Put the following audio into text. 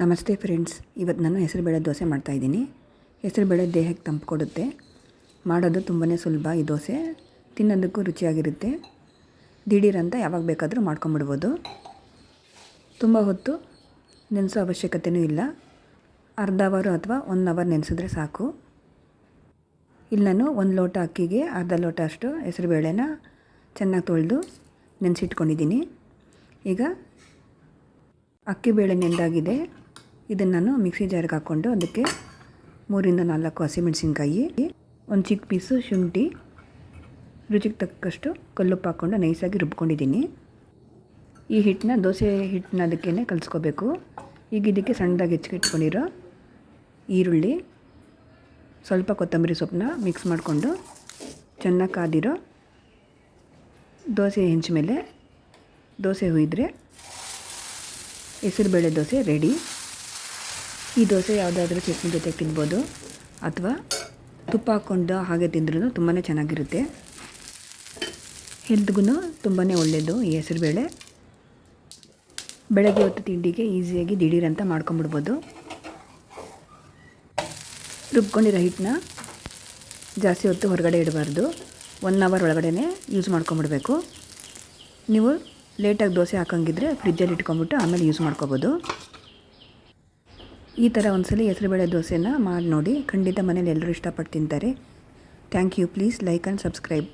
ನಮಸ್ತೆ ಫ್ರೆಂಡ್ಸ್, ಇವತ್ತು ನಾನು ಹೆಸರುಬೇಳೆ ದೋಸೆ ಮಾಡ್ತಾಯಿದ್ದೀನಿ. ಹೆಸರುಬೇಳೆ ದೇಹಕ್ಕೆ ತಂಪು ಕೊಡುತ್ತೆ. ಮಾಡೋದು ತುಂಬಾ ಸುಲಭ. ಈ ದೋಸೆ ತಿನ್ನೋದಕ್ಕೂ ರುಚಿಯಾಗಿರುತ್ತೆ. ದಿಢೀರಂತ ಯಾವಾಗ ಬೇಕಾದರೂ ಮಾಡ್ಕೊಂಬಿಡ್ಬೋದು. ತುಂಬ ಹೊತ್ತು ನೆನೆಸೋ ಅವಶ್ಯಕತೆಯೂ ಇಲ್ಲ. ಅರ್ಧ ಅವರು ಅಥವಾ 1 ಅವರ್ ನೆನೆಸಿದ್ರೆ ಸಾಕು. ಇಲ್ಲಿ ನಾನು 1 ಲೋಟ ಅಕ್ಕಿಗೆ ಅರ್ಧ ಲೋಟ ಅಷ್ಟು ಹೆಸರುಬೇಳೆನ ಚೆನ್ನಾಗಿ ತೊಳೆದು ನೆನೆಸಿಟ್ಕೊಂಡಿದ್ದೀನಿ. ಈಗ ಅಕ್ಕಿ ಬೇಳೆ ನೆಂದಾಗಿದೆ. ಇದನ್ನು ನಾನು ಮಿಕ್ಸಿ ಜಾರ್ಗೆ ಹಾಕ್ಕೊಂಡು ಅದಕ್ಕೆ 3ರಿಂದ 4 ಹಸಿಮೆಣಸಿನ್ಕಾಯಿ, ಒಂದು ಚಿಕ್ಕ ಪೀಸು ಶುಂಠಿ, ರುಚಿಗೆ ತಕ್ಕಷ್ಟು ಕಲ್ಲುಪ್ಪು ಹಾಕ್ಕೊಂಡು ನೈಸಾಗಿ ರುಬ್ಕೊಂಡಿದ್ದೀನಿ. ಈ ಹಿಟ್ಟನ್ನ ದೋಸೆ ಹಿಟ್ಟನ್ನ ಅದಕ್ಕೇ ಕಲಿಸ್ಕೋಬೇಕು. ಈಗ ಇದಕ್ಕೆ ಸಣ್ಣದಾಗಿ ಹೆಚ್ಚಿಟ್ಕೊಂಡಿರೋ ಈರುಳ್ಳಿ, ಸ್ವಲ್ಪ ಕೊತ್ತಂಬರಿ ಸೊಪ್ಪನ್ನ ಮಿಕ್ಸ್ ಮಾಡಿಕೊಂಡು ಚೆನ್ನಾಗಿ ಕಾದಿರೋ ದೋಸೆ ಹೆಂಚ ಮೇಲೆ ದೋಸೆ ಹುಯ್ದರೆ ಹೆಸರುಬೇಳೆ ದೋಸೆ ರೆಡಿ. ಈ ದೋಸೆ ಯಾವುದಾದ್ರೂ ಚಟ್ನಿ ಜೊತೆ ತಿನ್ಬೋದು ಅಥವಾ ತುಪ್ಪ ಹಾಕ್ಕೊಂಡು ಹಾಗೆ ತಿಂದ್ರೂ ತುಂಬಾ ಚೆನ್ನಾಗಿರುತ್ತೆ. ಹೆಲ್ತ್ಗೂ ತುಂಬಾ ಒಳ್ಳೆಯದು ಈ ಹೆಸರುಬೇಳೆ. ಬೆಳಗ್ಗೆ ಹೊತ್ತು ತಿಂಡಿಗೆ ಈಸಿಯಾಗಿ ದಿಢೀರಂತ ಮಾಡ್ಕೊಂಬಿಡ್ಬೋದು. ರುಬ್ಕೊಂಡಿರೋ ಹಿಟ್ಟನ್ನ ಜಾಸ್ತಿ ಹೊತ್ತು ಹೊರಗಡೆ ಇಡಬಾರ್ದು. 1 ಅವರ್ ಒಳಗಡೆ ಯೂಸ್ ಮಾಡ್ಕೊಂಬಿಡ್ಬೇಕು. ನೀವು ಲೇಟಾಗಿ ದೋಸೆ ಹಾಕೋಂಗಿದ್ರೆ ಫ್ರಿಜ್ಜಲ್ಲಿ ಇಟ್ಕೊಂಬಿಟ್ಟು ಆಮೇಲೆ ಯೂಸ್ ಮಾಡ್ಕೋಬೋದು. ಈ ಥರ ಒಂದ್ಸಲ ಹೆಸರುಬೇಳೆ ದೋಸೆನ ಮಾಡಿ ನೋಡಿ. ಖಂಡಿತ ಮನೇಲಿ ಎಲ್ಲರೂ ಇಷ್ಟಪಟ್ಟು ತಿಂತಾರೆ. Thank you. Please like and subscribe.